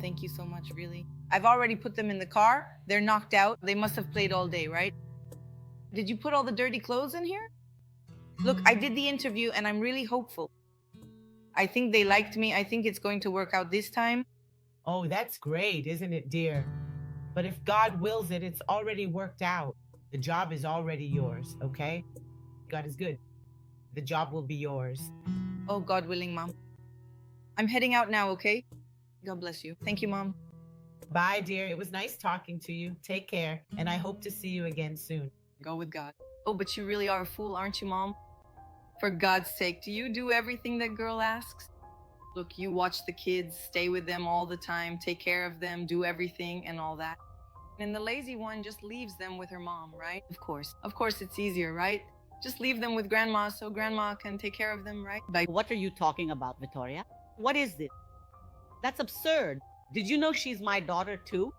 thank you so much, really. I've already put them in the car. They're knocked out. They must have played all day, right? Did you put all the dirty clothes in here? Look, I did the interview and I'm really hopeful. I think they liked me. I think it's going to work out this time. Oh, that's great, isn't it, dear? But if God wills it, it's already worked out. The job is already yours, okay? God is good. The job will be yours. Oh, God willing, Mom. I'm heading out now, okay? God bless you. Thank you, Mom. Bye, dear. It was nice talking to you. Take care, and I hope to see you again soon. Go with God. Oh, but you really are a fool, aren't you, Mom? For God's sake, do you do everything that girl asks? Look, you watch the kids, stay with them all the time, take care of them, do everything and all that. And the lazy one just leaves them with her mom, right? Of course. Of course, it's easier, right? Just leave them with grandma so grandma can take care of them, right? Like, what are you talking about, Victoria? What is this? That's absurd. Did you know she's my daughter too?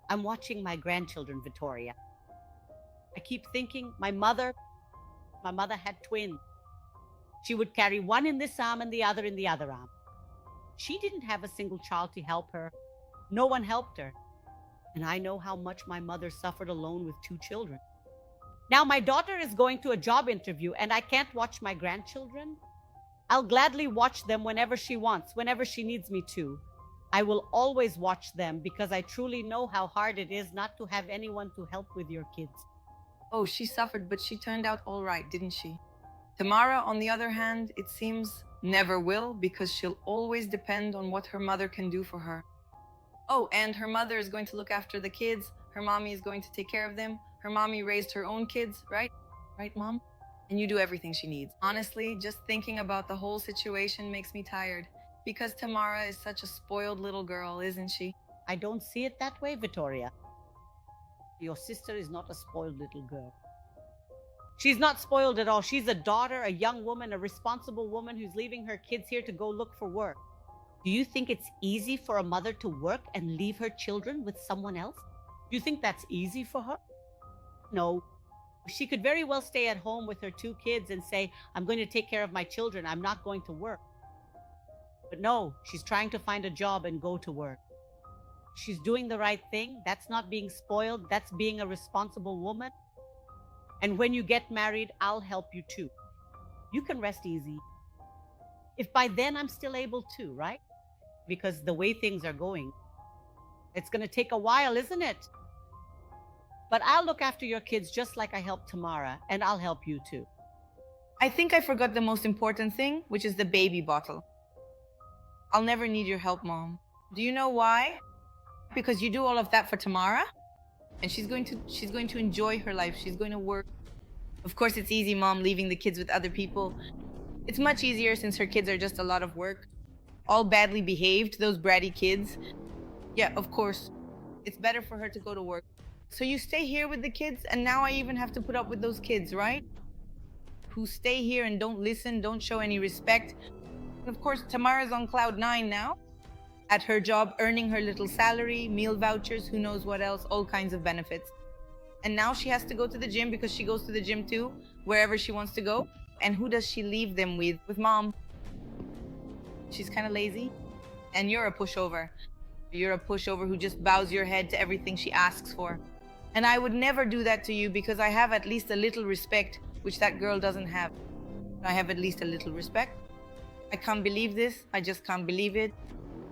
I'm watching my grandchildren, Victoria. I keep thinking my mother had twins. She would carry one in this arm and the other in the other arm. She didn't have a single child to help her. No one helped her. And I know how much my mother suffered alone with 2 children. Now my daughter is going to a job interview and I can't watch my grandchildren. I'll gladly watch them whenever she wants, whenever she needs me to. I will always watch them because I truly know how hard it is not to have anyone to help with your kids. Oh, she suffered, but she turned out all right, didn't she? Tamara, on the other hand, it seems never will because she'll always depend on what her mother can do for her. Oh, and her mother is going to look after the kids. Her mommy is going to take care of them. Her mommy raised her own kids, right? Right, Mom? And you do everything she needs. Honestly, just thinking about the whole situation makes me tired because Tamara is such a spoiled little girl, isn't she? I don't see it that way, Victoria. Your sister is not a spoiled little girl. She's not spoiled at all. She's a daughter, a young woman, a responsible woman who's leaving her kids here to go look for work. Do you think it's easy for a mother to work and leave her children with someone else? Do you think that's easy for her? No. She could very well stay at home with her 2 kids and say, I'm going to take care of my children. I'm not going to work. But no, she's trying to find a job and go to work. She's doing the right thing. That's not being spoiled. That's being a responsible woman. And when you get married, I'll help you too. You can rest easy. If by then I'm still able to, right? Because the way things are going, it's going to take a while, isn't it? But I'll look after your kids just like I helped Tamara, and I'll help you too. I think I forgot the most important thing, which is the baby bottle. I'll never need your help, Mom. Do you know why? Because you do all of that for Tamara, and she's going to enjoy her life. She's going to work. Of course, it's easy, Mom, leaving the kids with other people. It's much easier since her kids are just a lot of work. All badly behaved, those bratty kids. Yeah, of course. It's better for her to go to work. So you stay here with the kids, and now I even have to put up with those kids, right? Who stay here and don't listen, don't show any respect. And of course, Tamara's on cloud 9 now. At her job, earning her little salary, meal vouchers, who knows what else, all kinds of benefits. And now she has to go to the gym because she goes to the gym too, wherever she wants to go. And who does she leave them with? With Mom. She's kind of lazy. And you're a pushover. You're a pushover who just bows your head to everything she asks for. And I would never do that to you because I have at least a little respect, which that girl doesn't have. I have at least a little respect. I can't believe this. I just can't believe it.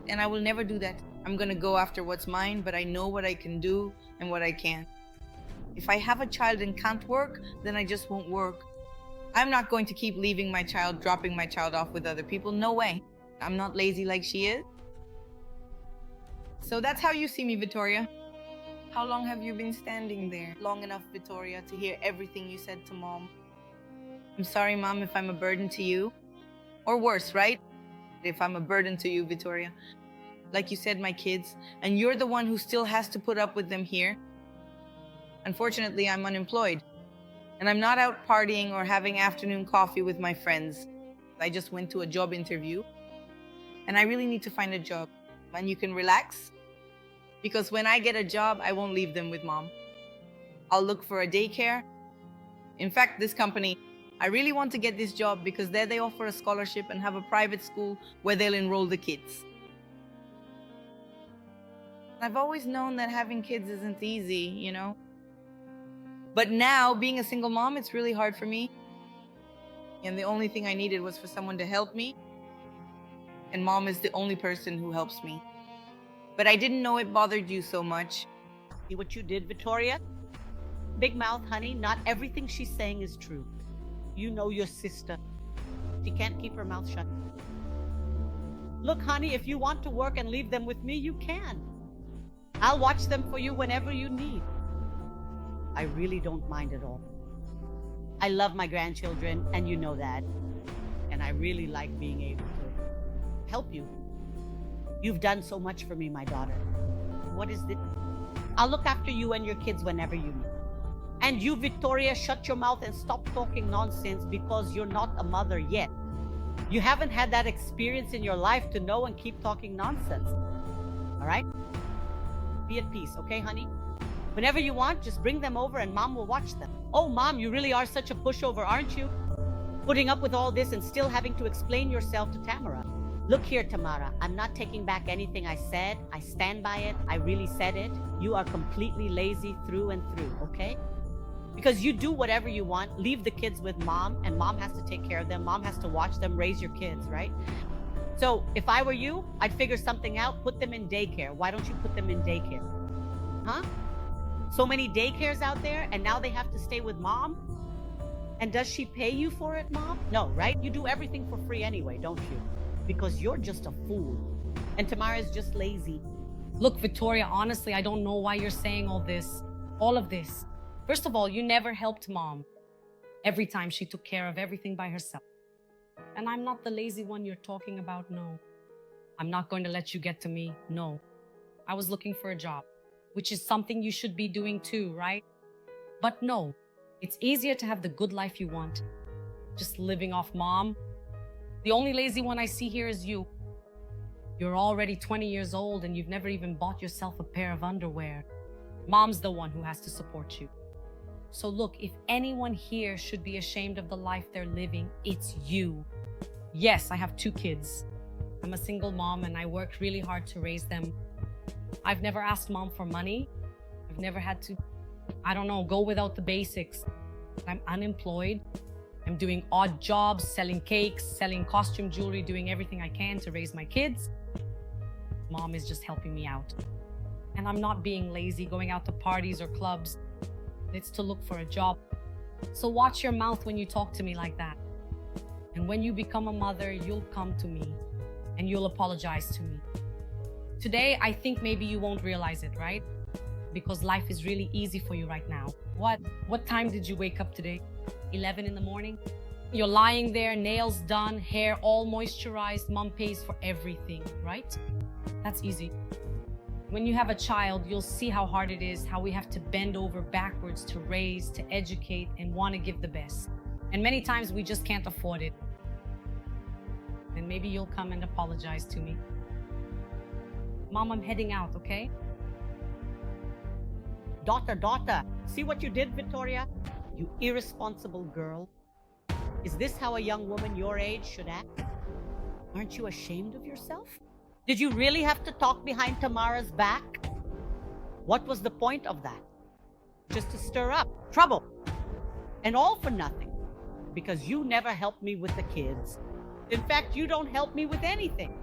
And I will never do that. I'm gonna go after what's mine, but I know what I can do and what I can't. If I have a child and can't work, then I just won't work. I'm not going to keep leaving my child, dropping my child off with other people. No way. I'm not lazy like she is. So that's how you see me, Victoria. How long have you been standing there? Long enough, Victoria, to hear everything you said to Mom. I'm sorry, Mom, if I'm a burden to you. Or worse, right? If I'm a burden to you, Victoria. Like you said, my kids. And you're the one who still has to put up with them here. Unfortunately, I'm unemployed. And I'm not out partying or having afternoon coffee with my friends. I just went to a job interview. And I really need to find a job. And you can relax. Because when I get a job, I won't leave them with Mom. I'll look for a daycare. In fact, this company, I really want to get this job because there they offer a scholarship and have a private school where they'll enroll the kids. I've always known that having kids isn't easy, you know? But now, being a single mom, it's really hard for me. And the only thing I needed was for someone to help me. And mom is the only person who helps me. But I didn't know it bothered you so much. See what you did, Victoria? Big mouth, honey, not everything she's saying is true. You know your sister. She can't keep her mouth shut. Look, honey, if you want to work and leave them with me, you can. I'll watch them for you whenever you need. I really don't mind at all. I love my grandchildren, and you know that. And I really like being able to help you. You've done so much for me, my daughter. What is this? I'll look after you and your kids whenever you need. And you, Victoria, shut your mouth and stop talking nonsense because you're not a mother yet. You haven't had that experience in your life to know and keep talking nonsense. All right? Be at peace, okay, honey? Whenever you want, just bring them over and mom will watch them. Oh, mom, you really are such a pushover, aren't you? Putting up with all this and still having to explain yourself to Tamara. Look here, Tamara, I'm not taking back anything I said. I stand by it. I really said it. You are completely lazy through and through, okay? Because you do whatever you want, leave the kids with mom, and mom has to take care of them. Mom has to watch them, raise your kids, right? So if I were you, I'd figure something out, put them in daycare. Why don't you put them in daycare? Huh? So many daycares out there, and now they have to stay with mom? And does she pay you for it, mom? No, right? You do everything for free anyway, don't you? Because you're just a fool. And Tamara's just lazy. Look, Victoria, honestly, I don't know why you're saying all of this. First of all, you never helped mom. Every time she took care of everything by herself. And I'm not the lazy one you're talking about, no. I'm not going to let you get to me, no. I was looking for a job, which is something you should be doing too, right? But no, it's easier to have the good life you want. Just living off mom. The only lazy one I see here is you. You're already 20 years old and you've never even bought yourself a pair of underwear. Mom's the one who has to support you. So look, if anyone here should be ashamed of the life they're living, it's you. Yes, I have 2 kids. I'm a single mom and I worked really hard to raise them. I've never asked mom for money. I've never had to, go without the basics. I'm unemployed. I'm doing odd jobs, selling cakes, selling costume jewelry, doing everything I can to raise my kids. Mom is just helping me out. And I'm not being lazy, going out to parties or clubs. It's to look for a job. So watch your mouth when you talk to me like that. And when you become a mother, you'll come to me and you'll apologize to me. Today, I think maybe you won't realize it, right? Because life is really easy for you right now. What time did you wake up today? 11 in the morning? You're lying there, nails done, hair all moisturized, mom pays for everything, right? That's easy. When you have a child, you'll see how hard it is, how we have to bend over backwards to raise, to educate, and want to give the best. And many times we just can't afford it. And maybe you'll come and apologize to me. Mom, I'm heading out, okay? Daughter, see what you did, Victoria? You irresponsible girl. Is this how a young woman your age should act? Aren't you ashamed of yourself? Did you really have to talk behind Tamara's back? What was the point of that? Just to stir up trouble. And all for nothing. Because you never helped me with the kids. In fact, you don't help me with anything.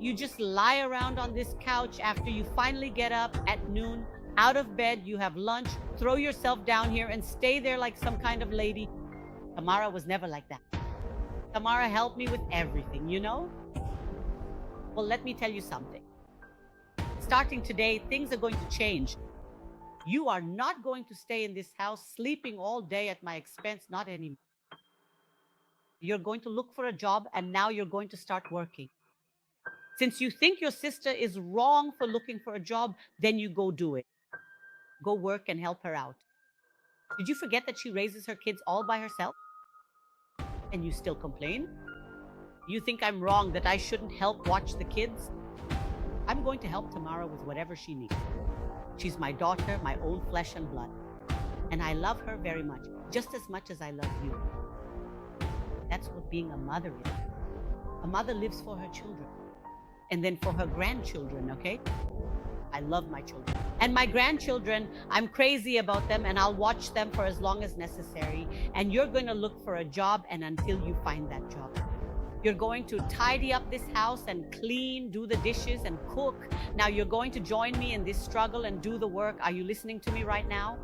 You just lie around on this couch after you finally get up at noon, out of bed, you have lunch, throw yourself down here and stay there like some kind of lady. Tamara was never like that. Tamara helped me with everything, you know? Well, let me tell you something. Starting today, things are going to change. You are not going to stay in this house sleeping all day at my expense, not anymore. You're going to look for a job and now you're going to start working. Since you think your sister is wrong for looking for a job, then you go do it. Go work and help her out. Did you forget that she raises her kids all by herself? And you still complain? You think I'm wrong that I shouldn't help watch the kids? I'm going to help Tamara with whatever she needs. She's my daughter, my own flesh and blood. And I love her very much, just as much as I love you. That's what being a mother is. A mother lives for her children. And then for her grandchildren, okay? I love my children. And my grandchildren, I'm crazy about them and I'll watch them for as long as necessary. And you're going to look for a job and until you find that job. You're going to tidy up this house and clean, do the dishes and cook. Now you're going to join me in this struggle and do the work. Are you listening to me right now?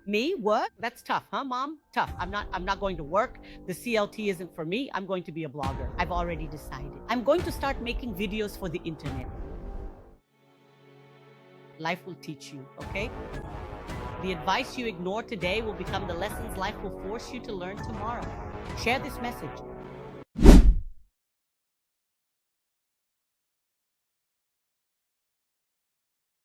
Me? Work? That's tough, huh, Mom? Tough. I'm not going to work. The CLT isn't for me. I'm going to be a blogger. I've already decided. I'm going to start making videos for the internet. Life will teach you, okay? The advice you ignore today will become the lessons life will force you to learn tomorrow. Share this message.